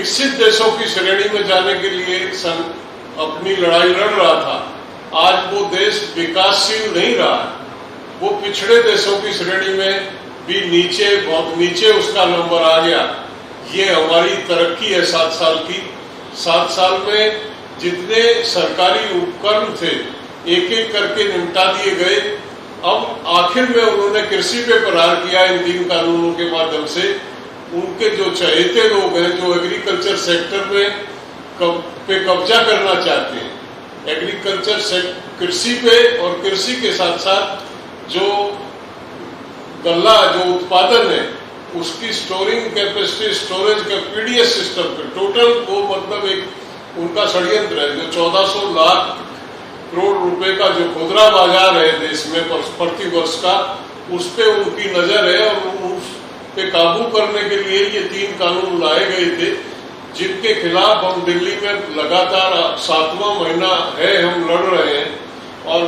विकसित देशों की श्रेणी में जाने के लिए अपनी लड़ाई लड़ रहा था, आज वो देश विकासशील नहीं रहा है, वो पिछड़े देशों की श्रेणी में भी नीचे, बहुत नीचे उसका नंबर आ गया। ये हमारी तरक्की है 7 साल की। 7 साल में जितने सरकारी उपकरण थे एक एक करके निपटा दिए गए। अब आखिर में उन्होंने कृषि पे प्रहार किया इन 3 कानूनों के माध्यम से। उनके जो चहेते लोग हैं, जो एग्रीकल्चर सेक्टर में कब्जा करना चाहते हैं, एग्रीकल्चर कृषि पे और कृषि के साथ साथ जो गल्ला जो उत्पादन है उसकी स्टोरिंग कैपेसिटी, स्टोरेज का पीडीएस सिस्टम पे टोटल वो मतलब एक उनका षड्यंत्र है। जो 1400 लाख करोड़ रुपए का जो खुदरा बाजार है देश में प्रति वर्ष का, उस पे उनकी नजर है और उस पे काबू करने के लिए ये 3 कानून लाए गए थे, जिनके खिलाफ हम दिल्ली में लगातार 7वां महीना है हम लड़ रहे हैं। और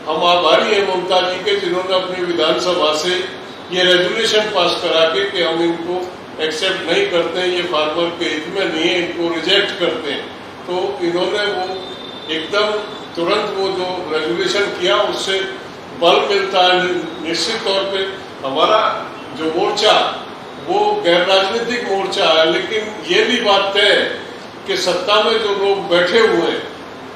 हम आभारी हैं ममता जी के, जिन्होंने अपनी विधानसभा से ये रेजोल्यूशन पास करा के कि हम इनको एक्सेप्ट नहीं करते हैं, ये फार्मर के हित में नहीं है, इनको रिजेक्ट करते हैं। तो इन्होंने वो एकदम तुरंत वो जो रेजोल्यूशन किया उससे बल मिलता है। निश्चित तौर पे हमारा जो मोर्चा वो गैर राजनीतिक मोर्चा है, लेकिन ये भी बात तय है कि सत्ता में जो लोग बैठे हुए हैं,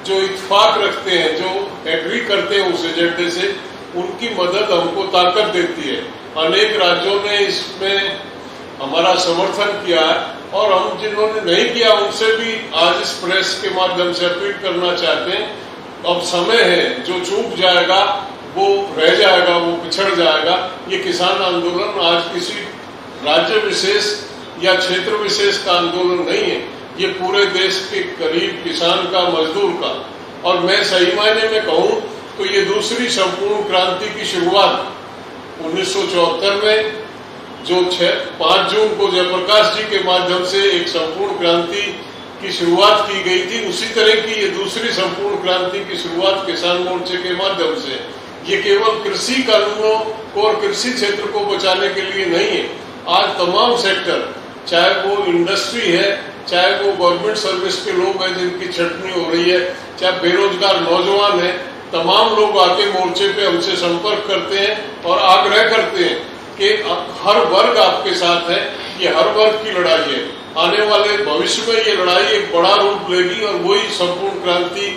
जो इत्तेफाक रखते हैं, जो एग्री करते हैं उस एजेंडे से, उनकी मदद हमको ताकत देती है। अनेक राज्यों ने इसमें हमारा समर्थन किया है और हम जिन्होंने नहीं किया उनसे भी आज इस प्रेस के माध्यम से अपील करना चाहते हैं। अब समय है, जो चूक जाएगा वो रह जाएगा, वो पिछड़ जाएगा। ये किसान आंदोलन आज किसी राज्य विशेष या क्षेत्र विशेष का आंदोलन नहीं है, ये पूरे देश के करीब किसान का, मजदूर का। और मैं सही मायने में कहूँ तो ये दूसरी संपूर्ण क्रांति की शुरुआत 1974 में जो 5 जून को जयप्रकाश जी के माध्यम से एक संपूर्ण क्रांति की शुरुआत की गई थी, उसी तरह की ये दूसरी संपूर्ण क्रांति की शुरुआत किसान मोर्चे के माध्यम से। ये केवल कृषि कानूनों को और कृषि क्षेत्र को बचाने के लिए नहीं है। आज तमाम सेक्टर, चाहे वो इंडस्ट्री है, चाहे वो गवर्नमेंट सर्विस के लोग हैं जिनकी छटनी हो रही है, चाहे बेरोजगार नौजवान है, तमाम लोग आके मोर्चे पे हमसे संपर्क करते हैं और आग्रह करते हैं कि हर वर्ग आपके साथ है। ये हर वर्ग की लड़ाई है। आने वाले भविष्य में ये लड़ाई एक बड़ा रूप लेगी और वही संपूर्ण क्रांति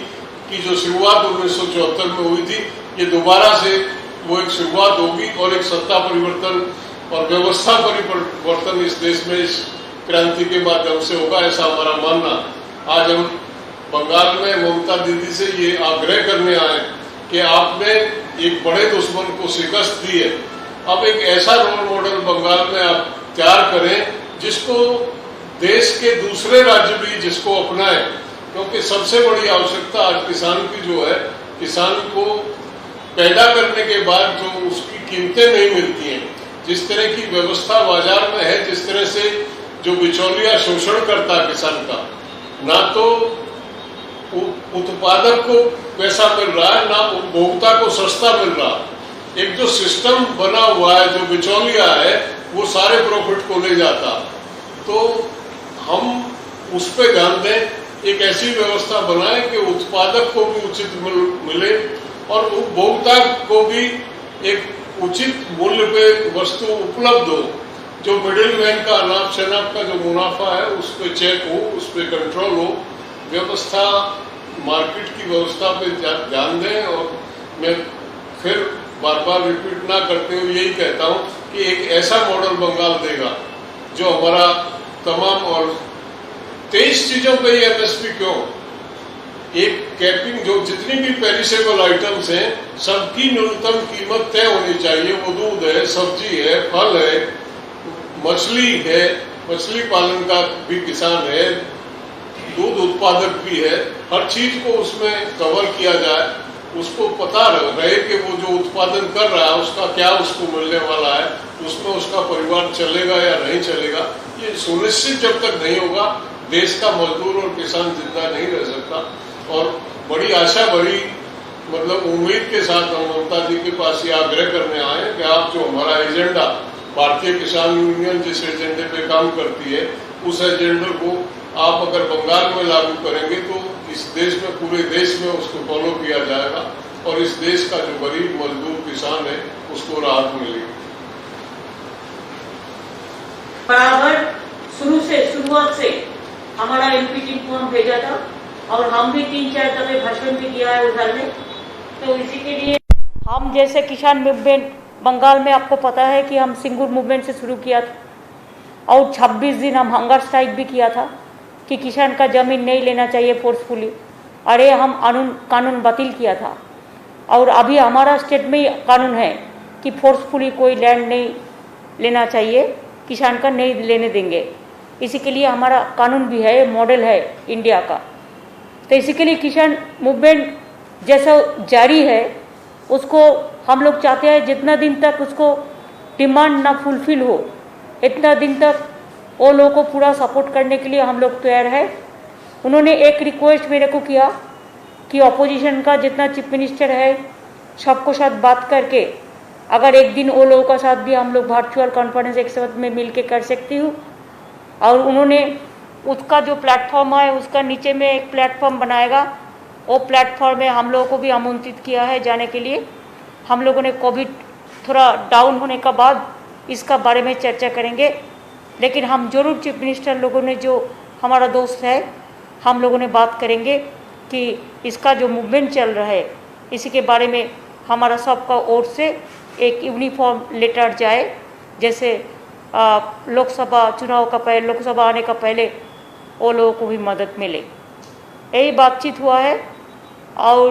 की जो शुरुआत 1974 में हुई थी, ये दोबारा से वो एक शुरुआत होगी और एक सत्ता परिवर्तन और व्यवस्था परिवर्तन इस देश में इस क्रांति के माध्यम से होगा, ऐसा हमारा मानना। आज हम बंगाल में ममता दीदी से ये आग्रह करने आए कि आपने एक बड़े दुश्मन को शिकस्त दी है, अब एक ऐसा रोल मॉडल बंगाल में आप तैयार करें जिसको देश के दूसरे राज्य भी जिसको अपनाएं, क्योंकि सबसे बड़ी आवश्यकता आज किसान की जो है, किसान को पैदा करने के बाद जो उसकी कीमतें नहीं मिलती हैं, जिस तरह की व्यवस्था बाजार में है, जिस तरह से जो बिचौलिया शोषण करता है किसान का, ना तो उत्पादक को पैसा मिल रहा है, ना उपभोक्ता को सस्ता मिल रहा। एक जो सिस्टम बना हुआ है, जो बिचौलिया है, वो सारे प्रॉफिट को ले जाता। तो हम उस पर ध्यान दें, एक ऐसी व्यवस्था बनाएं कि उत्पादक को भी उचित मिले और उपभोक्ता को भी एक उचित मूल्य पे वस्तु उपलब्ध हो। जो मिडिल मैन का अनाप शनाप का जो मुनाफा है उस पर चेक हो, उस पर कंट्रोल हो, व्यवस्था मार्केट की व्यवस्था पे ध्यान दें। और मैं फिर बार बार रिपीट ना करते हुए यही कहता हूँ कि एक ऐसा मॉडल बंगाल देगा जो हमारा तमाम, और 23 चीजों पे ये एमएसपी क्यों, एक कैपिंग, जो जितनी भी पेरिसेबल आइटम्स हैं सबकी न्यूनतम कीमत तय होनी चाहिए। वो दूध है, सब्जी है, फल है, मछली है, मछली पालन का भी किसान है, दूध उत्पादक भी है, हर चीज को उसमें कवर किया जाए, उसको पता रहे कि वो जो उत्पादन कर रहा है उसका क्या उसको मिलने वाला है, उसमें उसका परिवार चलेगा या नहीं चलेगा। ये सुनिश्चित जब तक नहीं होगा, देश का मजदूर और किसान जिंदा नहीं रह सकता। और बड़ी आशा, बड़ी मतलब उम्मीद के साथ हम ममता जी के पास ये आग्रह करने आए कि आप जो हमारा एजेंडा भारतीय किसान यूनियन जिस एजेंडे पे काम करती है, उस एजेंडे को आप अगर बंगाल में लागू करेंगे तो इस देश में, पूरे देश में उसको फॉलो किया जाएगा और इस देश का जो गरीब मजदूर किसान है उसको राहत मिलेगी। बराबर शुरुआत से हमारा एमपी टीम को हम भेजा था और हम भी 3-4 दफे भाषण भी किया है उधर में। तो इसी के लिए हम जैसे किसान मूवमेंट बंगाल में, आपको पता है कि हम सिंगूर मूवमेंट से शुरू किया था और 26 दिन हम हंगर स्ट्राइक भी किया था कि किसान का जमीन नहीं लेना चाहिए फोर्सफुली। अरे हम कानून बातिल किया था और अभी हमारा स्टेट में ही कानून है कि फोर्सफुली कोई लैंड नहीं लेना चाहिए, किसान का नहीं लेने देंगे। इसी के लिए हमारा कानून भी है, मॉडल है इंडिया का। तो इसी के लिए किसान मूवमेंट जैसा जारी है उसको हम लोग चाहते हैं जितना दिन तक उसको डिमांड ना फुलफिल हो इतना दिन तक वो लोगों को पूरा सपोर्ट करने के लिए हम लोग तैयार है। उन्होंने एक रिक्वेस्ट मेरे को किया कि अपोजिशन का जितना चीफ मिनिस्टर है सबको साथ बात करके अगर एक दिन वो लोगों का साथ भी हम लोग वर्चुअल कॉन्फ्रेंस एक साथ में मिल के कर सकती हूँ। और उन्होंने उसका जो प्लेटफॉर्म है उसका नीचे में एक प्लेटफॉर्म बनाएगा, वो प्लेटफॉर्म में हम लोगों को भी आमंत्रित किया है जाने के लिए। हम लोगों ने कोविड थोड़ा डाउन होने के बाद इसका बारे में चर्चा करेंगे, लेकिन हम जरूर चीफ मिनिस्टर लोगों ने जो हमारा दोस्त है हम लोगों ने बात करेंगे कि इसका जो मूवमेंट चल रहा है इसी के बारे में हमारा सबका ओर से एक यूनिफॉर्म लेटर जाए, जैसे लोकसभा चुनाव का पहले, लोकसभा आने का पहले वो लोगों को भी मदद मिले। यही बातचीत हुआ है। और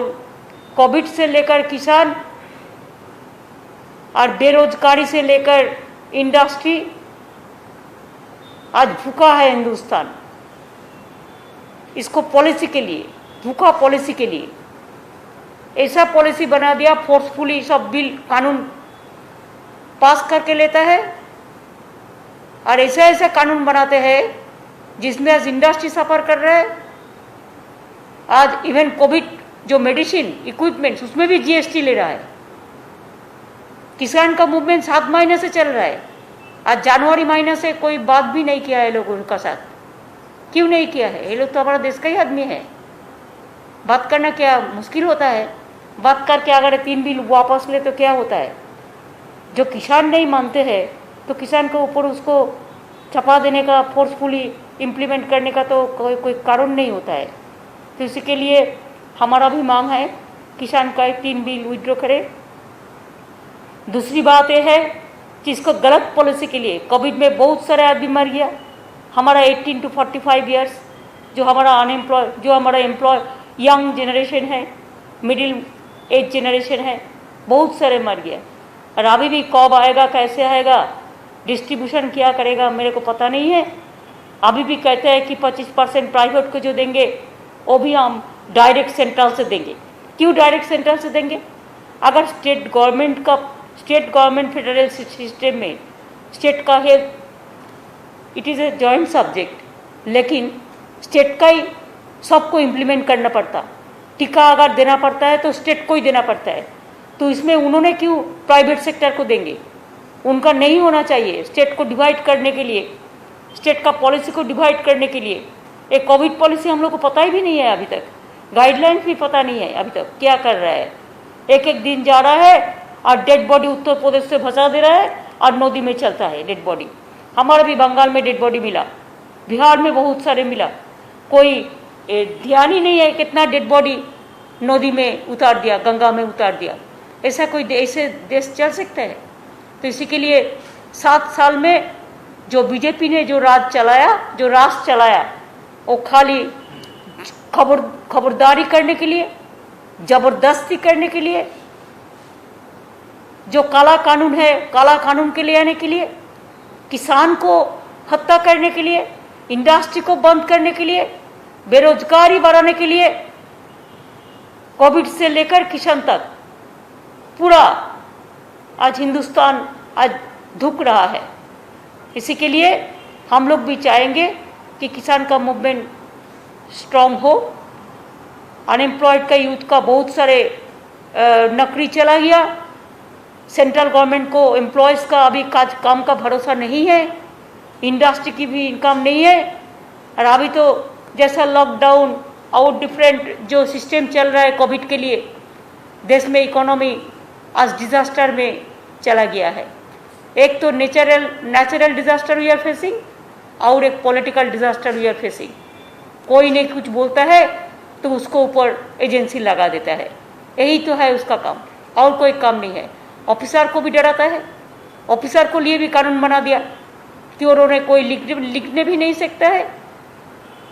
कोविड से लेकर किसान और बेरोजगारी से लेकर इंडस्ट्री आज भूखा है हिंदुस्तान। इसको पॉलिसी के लिए, भूखा पॉलिसी के लिए ऐसा पॉलिसी बना दिया, फोर्सफुली सब बिल कानून पास करके लेता है और ऐसा ऐसा कानून बनाते हैं जिसमें आज इंडस्ट्री सफर कर रहा है। आज इवन कोविड जो मेडिसिन इक्विपमेंट्स उसमें भी जीएसटी ले रहा है। किसान का मूवमेंट 7 महीने से चल रहा है। आज जनवरी महीने से कोई बात भी नहीं किया है लोगों का साथ। क्यों नहीं किया है? ये लोग तो हमारा देश का ही आदमी है। बात करना क्या मुश्किल होता है? बात करके अगर 3 बिल वापस ले तो क्या होता है? जो किसान नहीं मानते हैं तो किसान के ऊपर उसको छपा देने का, फोर्सफुली इम्प्लीमेंट करने का तो कोई कारण नहीं होता है। तो इसी के लिए हमारा भी मांग है किसान का 3 बिल विड्रॉ करे। दूसरी बात यह है कि इसको गलत पॉलिसी के लिए कोविड में बहुत सारे आदमी मर गया। हमारा 18 to 45 ईयर्स जो हमारा अनएम्प्लॉय, जो हमारा एम्प्लॉय यंग जनरेशन है, मिडिल एज जनरेशन है, बहुत सारे मर गया। और अभी भी कब आएगा, कैसे आएगा, डिस्ट्रीब्यूशन क्या करेगा मेरे को पता नहीं है। अभी भी कहते हैं कि 25% प्राइवेट को जो देंगे वो भी हम डायरेक्ट सेंट्रल से देंगे। क्यों डायरेक्ट सेंट्रल से देंगे? अगर स्टेट गवर्नमेंट फेडरल सिस्टम में स्टेट का है, it is a joint subject, लेकिन स्टेट का ही सबको इम्प्लीमेंट करना पड़ता। टीका अगर देना पड़ता है तो स्टेट को ही देना पड़ता है। तो इसमें उन्होंने क्यों प्राइवेट सेक्टर को देंगे? उनका नहीं होना चाहिए। स्टेट को डिवाइड करने के लिए, स्टेट का पॉलिसी को डिवाइड करने के लिए एक कोविड पॉलिसी हम लोग को पता ही भी नहीं है अभी तक, गाइडलाइंस भी पता नहीं है अभी तक क्या कर रहा है। एक दिन जा रहा है और डेड बॉडी उत्तर प्रदेश से भसा दे रहा है और नदी में चलता है डेड बॉडी। हमारा भी बंगाल में डेड बॉडी मिला, बिहार में बहुत सारे मिला, कोई ध्यान ही नहीं है कितना डेड बॉडी नदी में उतार दिया, गंगा में उतार दिया। ऐसा कोई ऐसे देश चल सकता है? तो इसी के लिए 7 साल में जो बीजेपी ने जो राज चलाया वो खाली खबरदारी करने के लिए, जबरदस्ती करने के लिए, जो काला कानून है काला कानून के ले आने के लिए, किसान को हत्या करने के लिए, इंडस्ट्री को बंद करने के लिए, बेरोजगारी बढ़ाने के लिए, कोविड से लेकर किसान तक पूरा आज हिंदुस्तान आज धुक रहा है। इसी के लिए हम लोग भी चाहेंगे कि किसान का मूवमेंट स्ट्रांग हो। अनएम्प्लॉयड का यूथ का बहुत सारे नौकरी चला गया, सेंट्रल गवर्नमेंट को एम्प्लॉयज़ का अभी काम का भरोसा नहीं है, इंडस्ट्री की भी इनकम नहीं है। और अभी तो जैसा लॉकडाउन और डिफरेंट जो सिस्टम चल रहा है कोविड के लिए, देश में इकोनॉमी आज डिजास्टर में चला गया है। एक तो natural disaster we are facing और एक political disaster we are facing. कोई नहीं कुछ बोलता है तो उसको ऊपर एजेंसी लगा देता है, यही तो है उसका काम, और कोई काम नहीं है। ऑफिसर को भी डराता है, ऑफिसर को लिए भी कानून बना दिया कि उन्होंने कोई लिखने भी नहीं सकता है,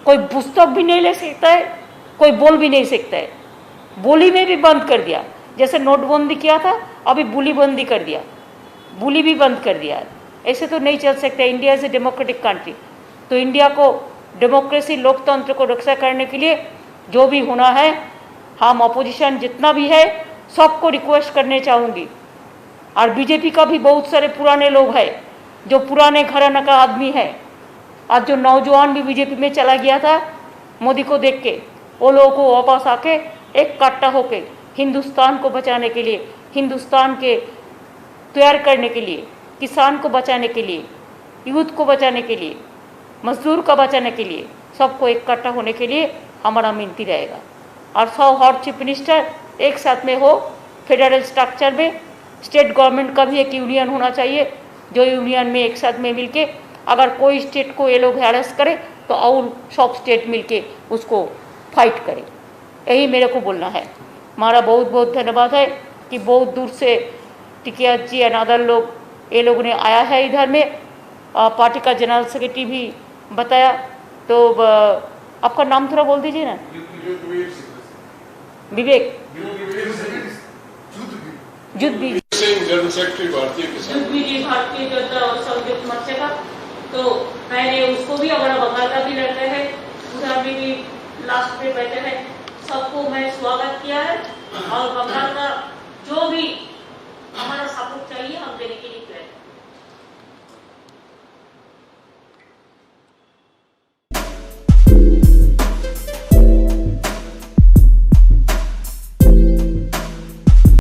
कोई पुस्तक भी नहीं ले सकता है, कोई बोल भी नहीं सकता है। बोली में भी बंद कर दिया, जैसे नोटबंदी किया था अभी बोली बंदी कर दिया, बोली भी बंद कर दिया। ऐसे तो नहीं चल सकता। India is a democratic country, तो इंडिया को डेमोक्रेसी लोकतंत्र को रक्षा करने के लिए जो भी होना है, हम अपोजिशन जितना भी है सबको रिक्वेस्ट करने चाहूँगी। और बीजेपी का भी बहुत सारे पुराने लोग हैं जो पुराने घराना का आदमी है, आज जो नौजवान भी बीजेपी में चला गया था मोदी को देख के, वो लोगों को वापस आके एक कट्टा होके हिंदुस्तान को बचाने के लिए, हिंदुस्तान के तैयार करने के लिए, किसान को बचाने के लिए, यूथ को बचाने के लिए, मजदूर को बचाने के लिए, सबको एक कट्टा होने के लिए हमारा मिनती रहेगा। और 100 हर चीफ मिनिस्टर एक साथ में हो, फेडरल स्ट्रक्चर में स्टेट गवर्नमेंट का भी एक यूनियन होना चाहिए, जो यूनियन में एक साथ में मिलके अगर कोई स्टेट को ये लोग हैरेस करे तो और सब स्टेट मिलके उसको फाइट करे। यही मेरे को बोलना है। हमारा बहुत बहुत धन्यवाद है कि बहुत दूर से टिकिया जी एंड अदर लोग ये लोगों ने आया है इधर में। पार्टी का जनरल सेक्रेटरी भी बताया, तो आपका नाम थोड़ा बोल दीजिए ना। विवेक जुद्ध जनरल सेक्रेटरी भारतीय किसान जी, भारतीय जनता संयुक्त मोर्चा का। तो मैंने उसको भी हमारा बंगाल का भी लड़का है, उधर में भी लास्ट पे बैठे हैं, सबको मैं स्वागत किया है। और बंगाल का जो भी